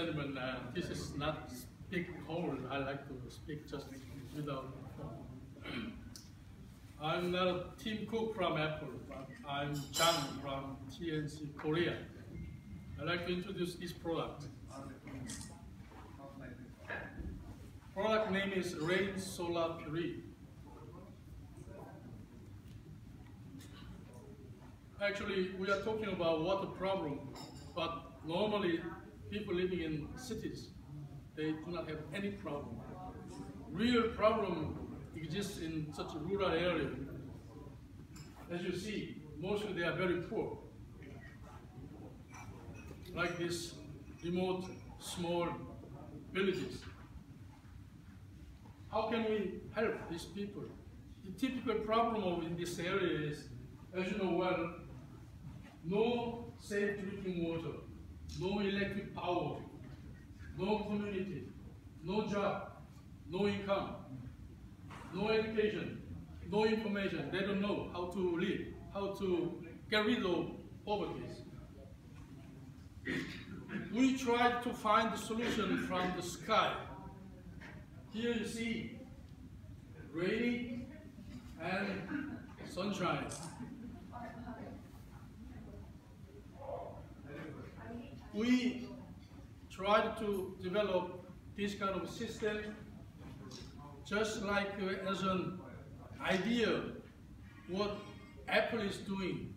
gentlemen, this is not speak whole. I like to speak just without. I'm not Tim Cook from Apple, but I'm Chang from TNC Korea. I'd like to introduce this product. Product name is Rain Solar Pure. Actually, we are talking about water problem, but normally people living in cities, they do not have any problem. Real problem exists in such a rural area. As you see, mostly they are very poor. Like this remote, small villages. How can we help these people? The typical problem in this area is, as you know well, no safe drinking water, no electric power, no community, no job, no income, no education, no information. They don't know how to live, how to get rid of poverty. We tried to find the solution from the sky. Here you see rain and sunshine. We tried to develop this kind of system just like as an idea what Apple is doing.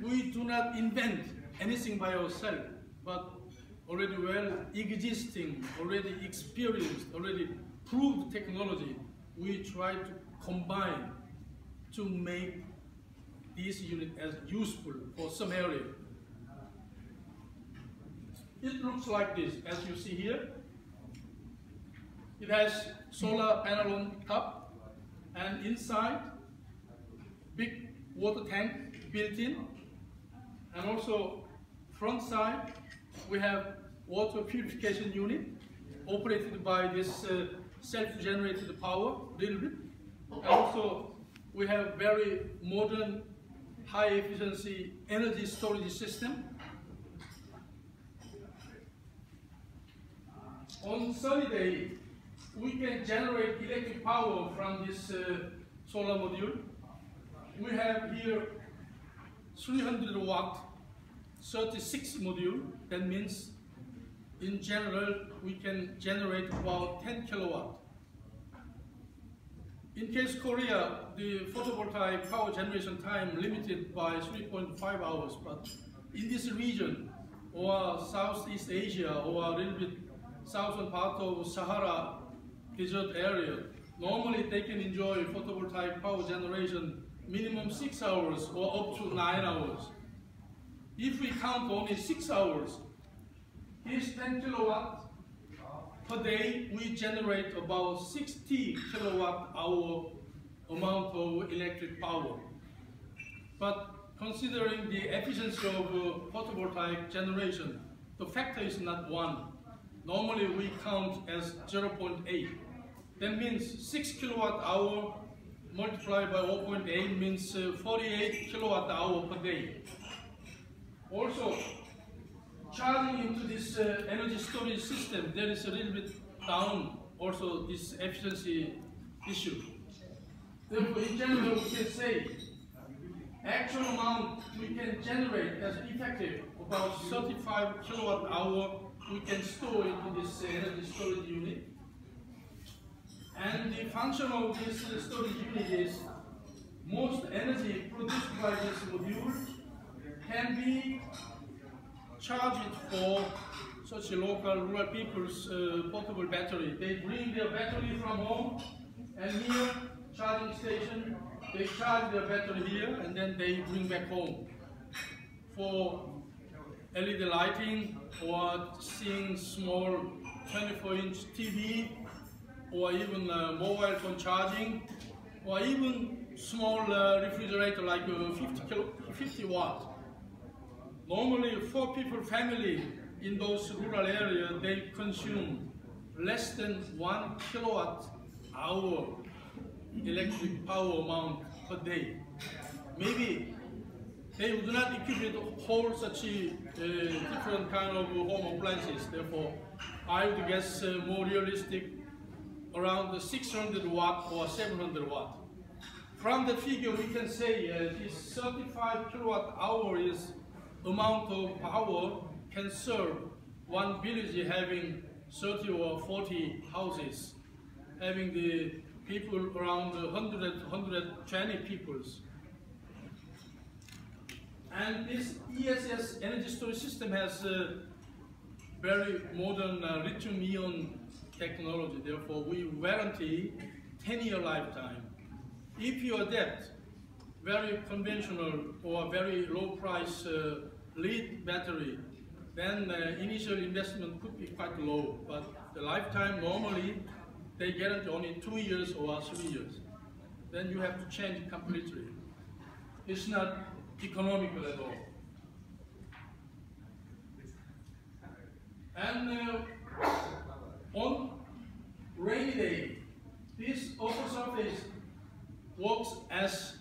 We do not invent anything by ourselves, but already well existing, already experienced, already proved technology, we try to combine to make this unit as useful for some area. It looks like this, as you see here. It has solar panel on top, and inside, big water tank built in, and also front side, we have water purification unit operated by this self-generated power, little bit. And also, we have very modern, high-efficiency energy storage system. On sunny day, we can generate electric power from this solar module. We have here 300 watt, 36 module. That means, in general, we can generate about 10 kilowatt. In case Korea, the photovoltaic power generation time limited by 3.5 hours, but in this region, or Southeast Asia, or a little bit southern part of Sahara desert area, normally they can enjoy photovoltaic power generation minimum 6 hours or up to 9 hours. If we count only 6 hours, this 10 kilowatt per day, we generate about 60 kilowatt hour amount of electric power. But considering the efficiency of photovoltaic generation, the factor is not 1. Normally we count as 0.8. That means 6 kilowatt hour multiplied by 0.8 means 48 kilowatt hour per day. Also, charging into this energy storage system, there is a little bit down also this efficiency issue. Therefore, in general, we can say actual amount we can generate as effective about 35 kilowatt hour we can store into this energy storage unit. And the function of this storage unit is most energy produced by this module can be charged for such a local rural people's portable battery. They bring their battery from home, and here, charging station, they charge their battery here, and then they bring back home for LED lighting, or seeing small 24-inch TV, or even mobile phone charging, or even small refrigerator like 50 watt. Normally, 4 people family in those rural areas, they consume less than 1 kilowatt hour electric power amount per day. Maybe they would not equip with whole such different kind of home appliances. Therefore, I would guess more realistic around the 600 watt or 700 watt. From the figure, we can say this 35 kilowatt hour is amount of power can serve one village having 30 or 40 houses, having the people around 120 peoples. And this ESS energy storage system has very modern lithium-ion technology. Therefore, we guarantee 10-year lifetime. If you adapt very conventional or very low-price lead battery, then initial investment could be quite low. But the lifetime normally they guarantee only 2 years or 3 years. Then you have to change completely. It's not economical at all. And on rainy day, this upper surface works as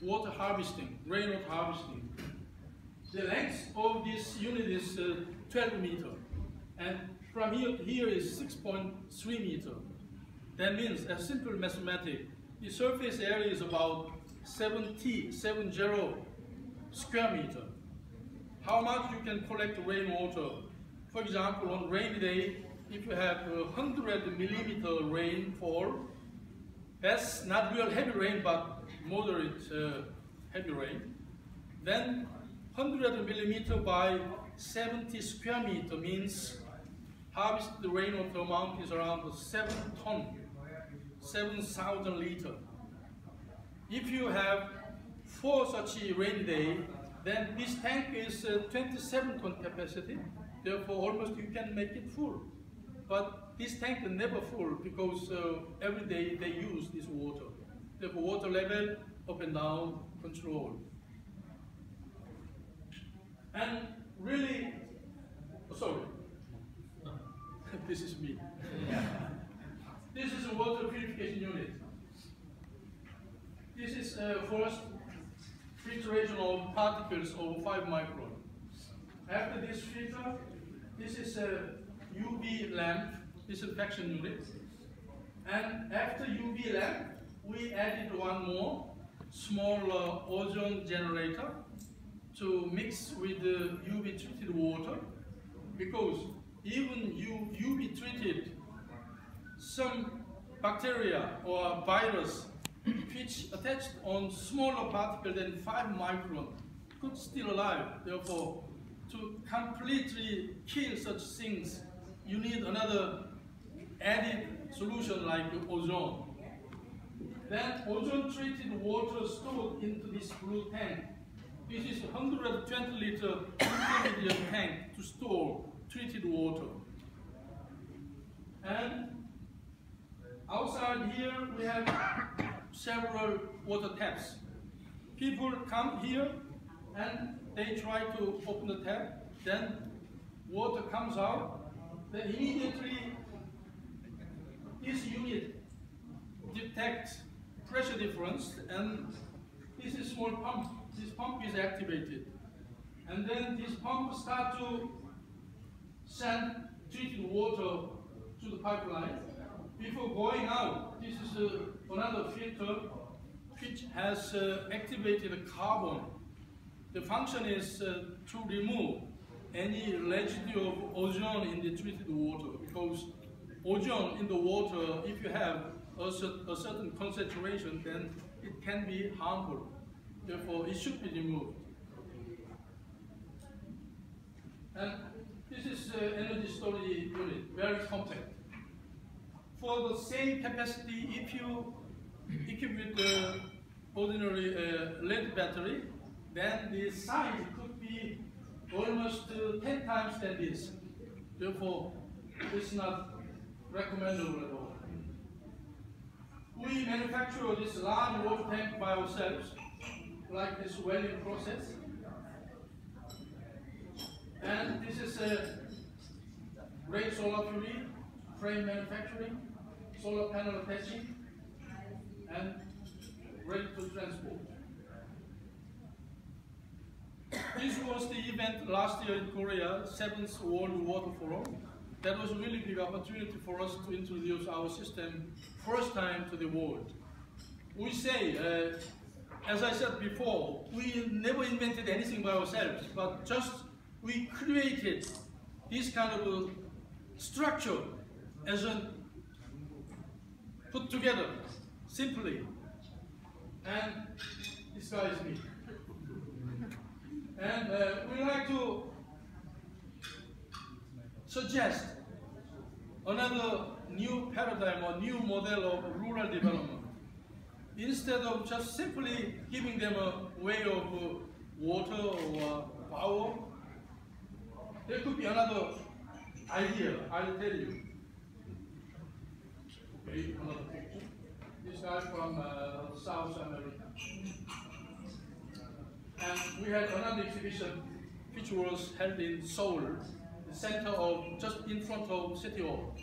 water harvesting, rainwater harvesting. The length of this unit is 12 meters, and from here to here is 6.3 meters. That means, as simple mathematics, the surface area is about 70 square meters. How much you can collect rainwater? For example, on rainy day, if you have 100 millimeter rainfall, that's not real heavy rain, but moderate heavy rain. Then 100 millimeter by 70 square meter means harvested rainwater amount is around 7 tons, 7,000 liters. If you have 4 such a rainy day, then this tank is 27 ton capacity. Therefore, almost you can make it full. But this tank is never full because every day they use this water. Therefore, water level up and down control. And really, this is me. This is a water purification unit. This is first filtration of particles over 5 micron. After this filter, this is a UV lamp disinfection unit. And after UV lamp, we added one more small ozone generator to mix with the UV treated water, because even UV treated, some bacteria or virus which attached on smaller particle than 5 micron could still alive. Therefore, to completely kill such things, you need another added solution like ozone. Then ozone treated water stored into this blue tank. This is 120 liter intermediate tank to store treated water. And outside here we have several water taps. People come here and they try to open the tap, then water comes out, then immediately this unit detects pressure difference, and this is small pump. This pump is activated, and then this pump starts to send treated water to the pipeline. Before going out, this is another filter which has activated carbon. The function is to remove any residue of ozone in the treated water, because ozone in the water, if you have a certain concentration, then it can be harmful. Therefore, it should be removed. And this is energy storage unit, very compact. For the same capacity, if you equip with the ordinary lead battery, then the size could be almost 10 times than this. Therefore, it's not recommendable at all. We manufacture this large water tank by ourselves, like this welding process. And this is a great solar frame manufacturing, solar panel attaching, and ready to transport. This was the event last year in Korea, 7th World Water Forum. That was a really big opportunity for us to introduce our system first time to the world. We say, as I said before, we never invented anything by ourselves, but just we created this kind of a structure as a put together simply. And this guy is me. And we like to suggest another new paradigm or new model of rural development. Instead of just simply giving them a way of water or power, there could be another idea. I'll tell you. Okay, another picture. This guy from South America. And we had another exhibition which was held in Seoul, the center of, just in front of City Hall.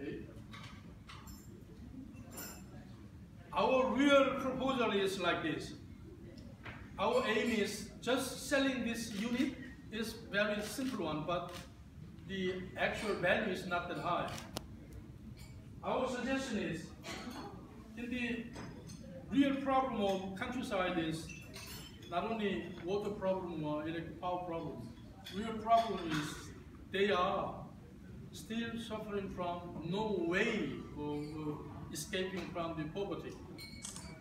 Okay. Our real proposal is like this. Our aim is just selling this unit is very simple one, but the actual value is not that high. Our suggestion is, in the real problem of countryside is not only water problem or electric power problem. Real problem is they are still suffering from no way of escaping from the poverty.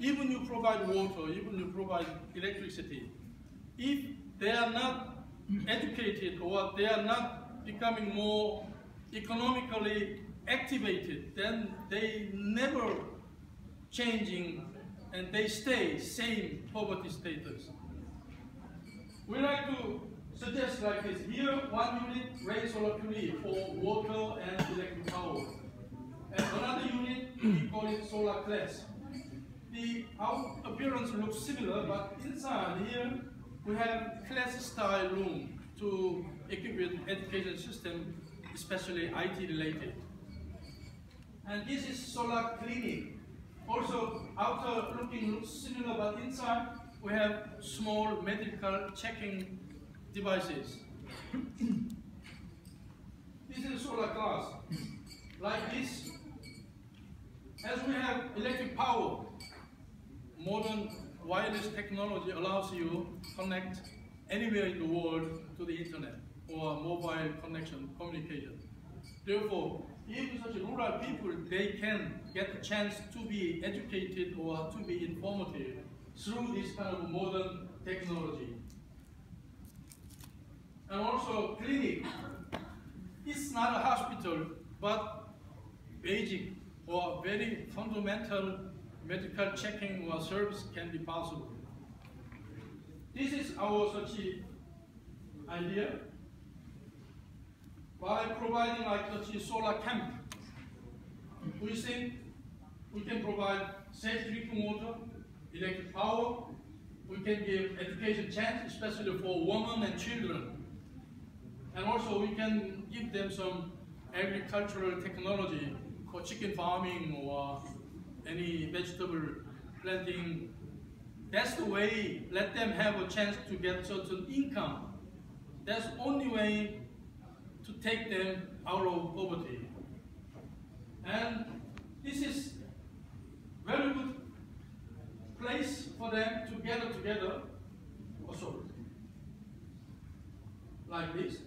Even you provide water, even you provide electricity, if they are not educated or they are not becoming more economically activated, then they never changing and they stay same poverty status. We like to suggest like this. Here, 1 unit rain solar PV for water and electric power. And another unit, we call it solar class. Our appearance looks similar, but inside here, we have class style room to equip with education system, especially IT related. And this is solar clinic. Also, outer looking looks similar, but inside we have small medical checking devices. This is solar glass, like this. As we have electric power, modern wireless technology allows you to connect anywhere in the world to the internet or mobile connection, communication. Therefore, even such rural people, they can get the chance to be educated or to be informative through this kind of modern technology. And also, clinic. It's not a hospital, but basic or very fundamental medical checking or service can be possible. This is our such idea. By providing like such a solar camp, we think we can provide safe drinking water, electric power, we can give education chance, especially for women and children. And also we can give them some agricultural technology for chicken farming or any vegetable planting. That's the way, let them have a chance to get certain income. That's the only way to take them out of poverty. And this is very good place for them to gather together, also like this.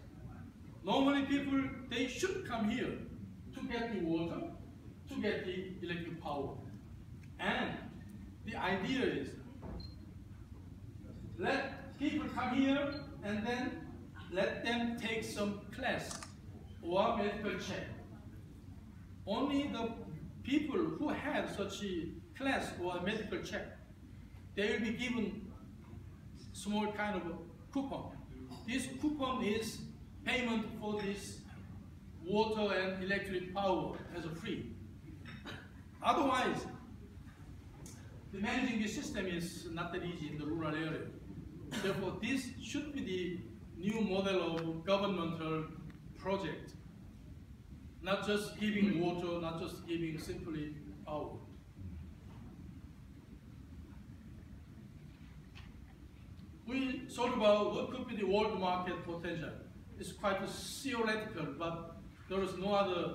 Normally people, they should come here to get the water, to get the electric power. And the idea is, let people come here and then let them take some class or medical check. Only the people who have such a class or medical check, they will be given small kind of a coupon. This coupon is payment for this water and electric power as a free. Otherwise, the managing the system is not that easy in the rural area. Therefore, this should be the new model of governmental project. Not just giving water, not just giving simply power. we thought about what could be the world market potential. It's quite theoretical, but there is no other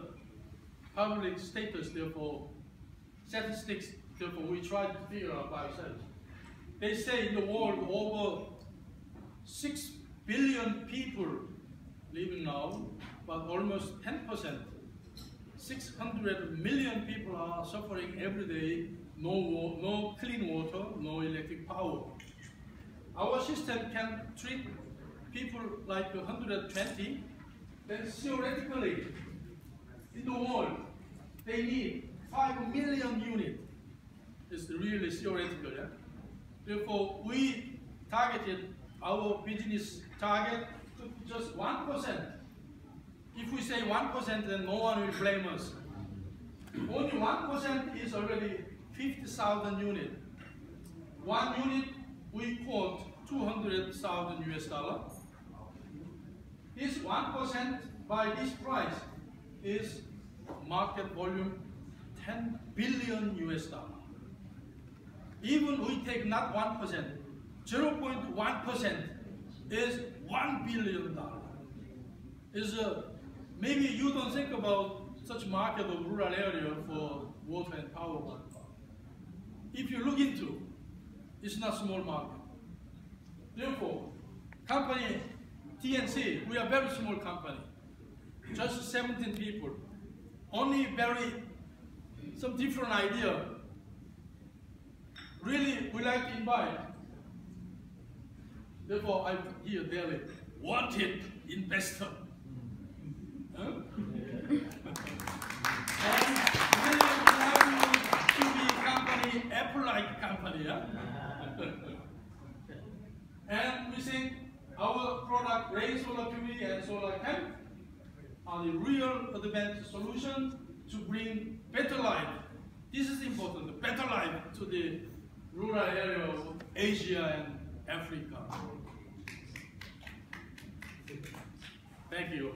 public status, therefore, statistics, therefore we try to figure out by ourselves. They say in the world over 6 billion people living now, but almost 10%, 600 million people are suffering every day, no clean water, no electric power. Our system can treat people like 120, then theoretically, in the world, they need 5 million units. It's really theoretical. Yeah? Therefore, we targeted our business target to just 1%. If we say 1%, then no one will blame us. Only 1% is already 50,000 units. 1 unit, we quote 200,000 US dollars. This 1% by this price is market volume 10 billion US dollars. Even we take not 1%, 0.1% is $1 billion. Maybe you don't think about such market of rural area for water and power, but if you look into, it's not small market. Therefore, company TNC, we are a very small company, just 17 people, only some different idea. Really, we like to invite. Therefore, I hear daily, wanted investor. Huh? And really like to be company, Apple-like company. Yeah? And we think our product, rain solar PV and solar camp, are the real advanced solution to bring better life. This is important, better life to the rural area of Asia and Africa. Thank you.